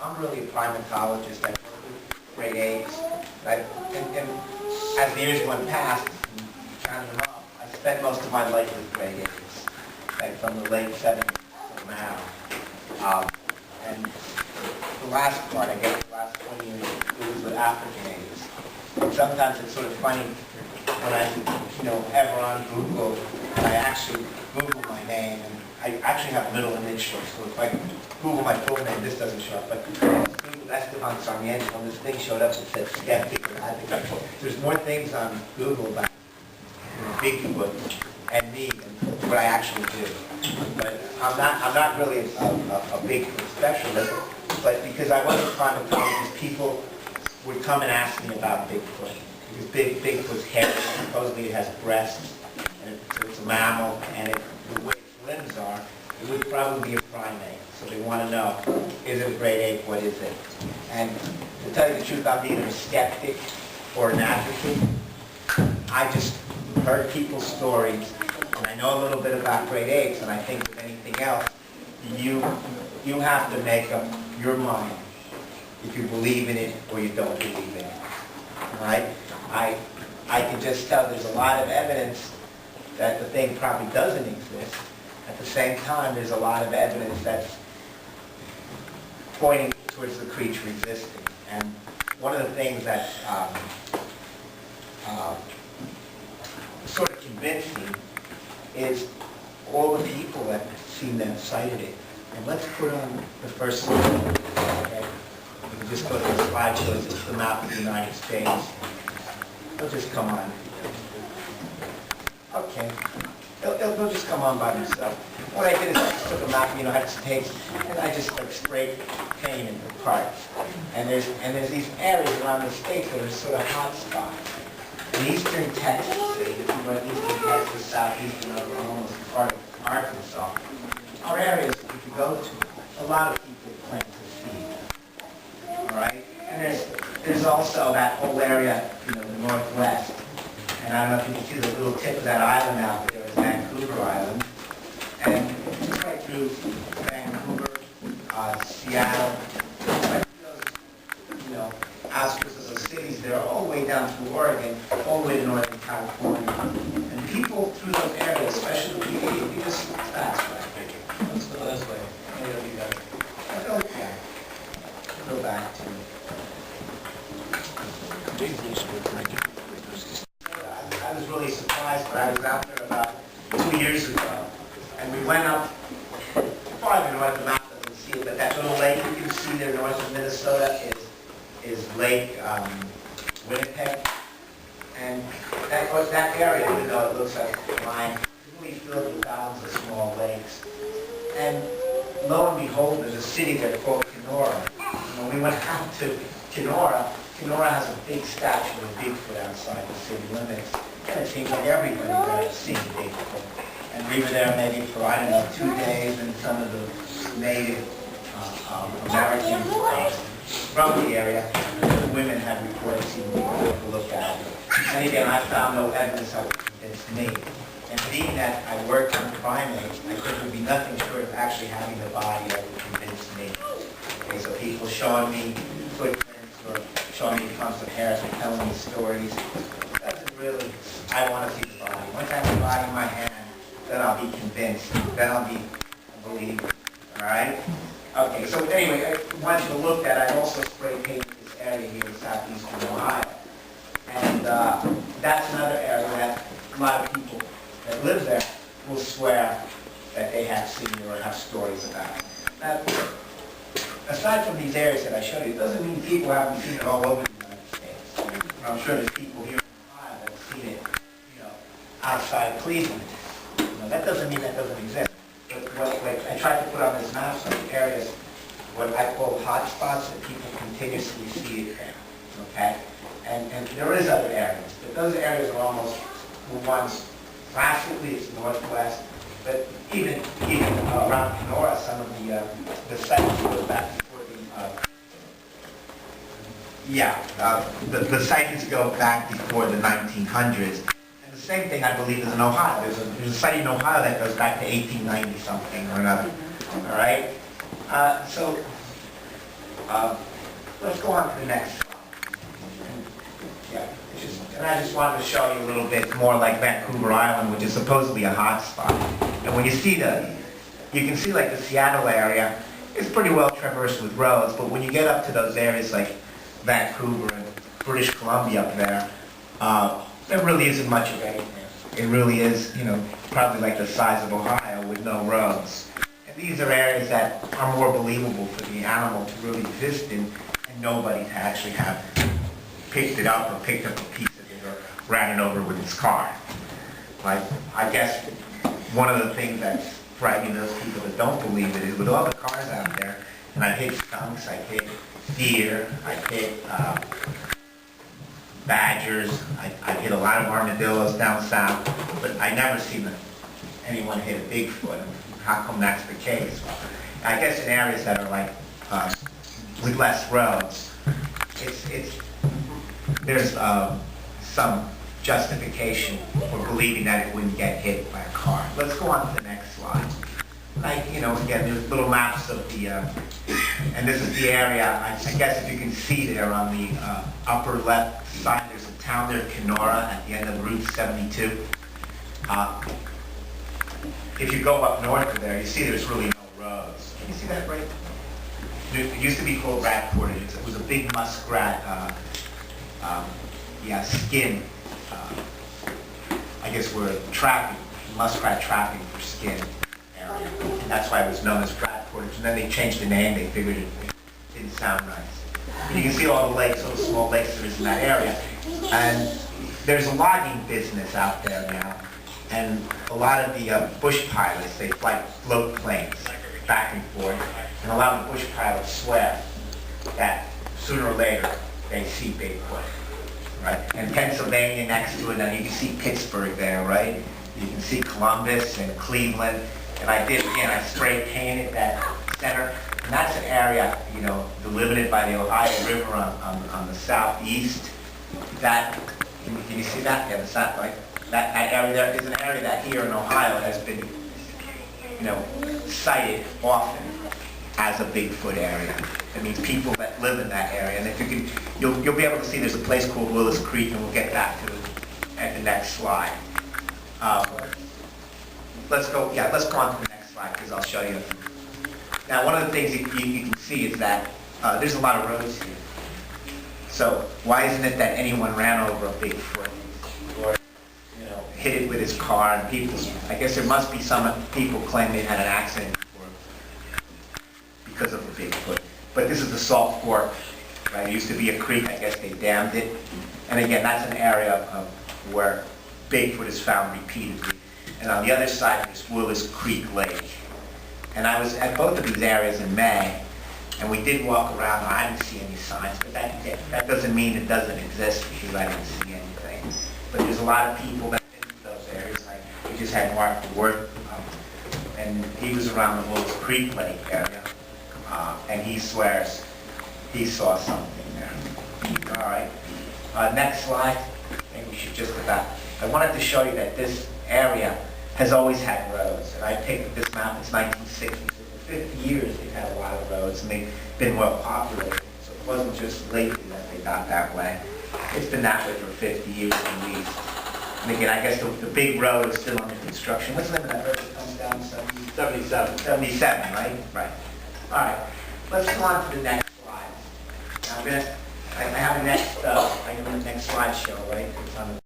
I'm really a primatologist. I work with great apes. And as the years went past, and counting them up, I spent most of my life with great apes, like from the late 70s till now. And the last part, I guess, the last 20 years, it was with African apes. And sometimes it's sort of funny when I, ever on Google, and I actually Google my name, and I actually have middle initials, so if I Google my full name, this doesn't show up, but Google Esteban Sarmiento, when this thing showed up, it said skeptic, or I think there's more things on Google about Bigfoot and me than what I actually do. But I'm not really a Bigfoot specialist, but because I wasn't primatologist, people would come and ask me about Bigfoot. Because Bigfoot's hairy, supposedly it has breasts, and it's a mammal, and the way its limbs are, it would probably be a primate. So they want to know, is it a great ape, what is it? And to tell you the truth, I'm neither a skeptic or an advocate. I just heard people's stories, and I know a little bit about great apes, and I think with anything else, you have to make up your mind if you believe in it or you don't believe in it. All right? I can just tell there's a lot of evidence that the thing probably doesn't exist. At the same time, there's a lot of evidence that's pointing towards the creature existing. And one of the things that sort of convinced me is all the people that seem to have cited it. And let's put on the first slide. Okay? You can just go to the slide shows it's the map of the United States. They'll just come on. Okay. They'll just come on by themselves. What I did is I just took a map of the United States, and I just sprayed paint in the parts. And there's these areas around the states that are sort of hot spots. In eastern Texas, if you go to eastern Texas, southeastern Oklahoma, part of Arkansas, are areas that you can go to. A lot of people plan to see. All right? And there's also that whole area, the northwest. And I don't know if you can see the little tip of that island out there is Vancouver Island. And just right through Vancouver, Seattle, right through those, outskirts of those cities there, all the way down through Oregon, all the way to Northern California. And people through those areas, especially you just fast right. Let's go this way. Maybe it'll be better. Go back to I was really surprised, but I was out there about 2 years ago, and we went up, probably north of the map doesn't see it, but that little lake you can see there north of Minnesota is Lake Winnipeg, and that area, even though it looks like a line, is really filled with thousands of small lakes. And lo and behold, there's a city there called Kenora. When we went out to Kenora has a big statue of Bigfoot outside the city limits. And it seems like everybody there has seen Bigfoot. And we were there maybe for, 2 days, and some of the Native Americans from the area, the women had reported seeing Bigfoot to look at it. And again, I found no evidence of it convinced me. And being that I worked on primates, I think there would be nothing short of actually having the body that would convince me. Okay, so people showing me footprints or showing me clumps of hairs and telling me stories. It doesn't really, I want to see the body. Once I have the body in my hand, then I'll be convinced. Then I'll be a believer. All right? Okay, so anyway, once you look at, I also spray painted this area here in southeastern Ohio. And that's another area that a lot of people that live there will swear that they have seen or have stories about. Now, aside from these areas that I showed you, it doesn't mean people haven't seen it all over the United States. I'm sure there's people here in Ohio that have seen it, outside Cleveland. That doesn't mean that doesn't exist. But what I tried to put on this map some areas, what I call hot spots that people continuously see it there. Okay? And there is other areas, but those areas are almost the ones, classically it's northwest, but even around Kenora, some of the sites go back before the sightings go back before the 1900s. And the same thing, I believe, is in Ohio. There's a site in Ohio that goes back to 1890 something or another. All right. So Let's go on to the next slide. Yeah, and I just wanted to show you a little bit more like Vancouver Island, which is supposedly a hot spot. And when you see you can see like the Seattle area, it's pretty well traversed with roads, but when you get up to those areas like Vancouver and British Columbia up there, there really isn't much of anything. It really is, probably like the size of Ohio with no roads. And these are areas that are more believable for the animal to really exist in, and nobody to actually have picked it up or picked up a piece of it or ran it over with his car. Like, I guess one of the things that's frightening those people that don't believe it is with all the cars out there, and I hit skunks, I hit deer, I hit badgers, I hit a lot of armadillos down south, but I never seen anyone hit a Bigfoot. How come that's the case? Well, I guess in areas that are like with less roads, there's some justification for believing that it wouldn't get hit by a car. Let's go on to the next slide. Like, again, there's little maps of the, and this is the area, I guess if you can see there on the upper left side, there's a town there, Kenora, at the end of Route 72. If you go up north of there, you see there's really no roads. Can you see that right? It used to be called rat portage. It was a big muskrat, skin. I guess we're muskrat trapping for skin area. And that's why it was known as rat portage. And then they changed the name. They figured it didn't sound nice. And you can see all the lakes, all the small lakes there is in that area. And there's a logging business out there now. And a lot of the bush pilots, they fly float planes back and forth. And a lot of the bush pilots swear that sooner or later they see Bigfoot. Right? And Pennsylvania next to it, and you can see Pittsburgh there, right? You can see Columbus and Cleveland. And I spray painted that center. And that's an area, delimited by the Ohio River on the southeast. Can you see that? Yeah, the south, right? That area there is an area that here in Ohio has been, cited often as a Bigfoot area. That means people that live in that area. And if you can, you'll be able to see there's a place called Willis Creek, and we'll get back to it at the next slide. Let's go on to the next slide because I'll show you. Now, one of the things you can see is that there's a lot of roads here. So why isn't it that anyone ran over a Bigfoot or hit it with his car? And I guess there must be some people claim they had an accident because of the Bigfoot. But this is the Salt Fork, right? It used to be a creek. I guess they dammed it. And again, that's an area where Bigfoot is found repeatedly. And on the other side, there's Willis Creek Lake. And I was at both of these areas in May, and we did walk around. I didn't see any signs, but that doesn't mean it doesn't exist because I didn't see anything. But there's a lot of people that have been to those areas. We just had Mark Ward, and he was around the Willis Creek Lake area, and he swears he saw something there. All right. Next slide. I think we should I wanted to show you that this area has always had roads. And I picked this map, it's 1960. So for 50 years they've had a lot of roads, and they've been well populated. So it wasn't just lately that they got that way. It's been that way for 50 years at least. And again, I guess the big road is still under construction. What's the name of that road that comes down? 77. 77, right? Right. All right. Let's go on to the next slide. Now I have a next slideshow, right? It's on the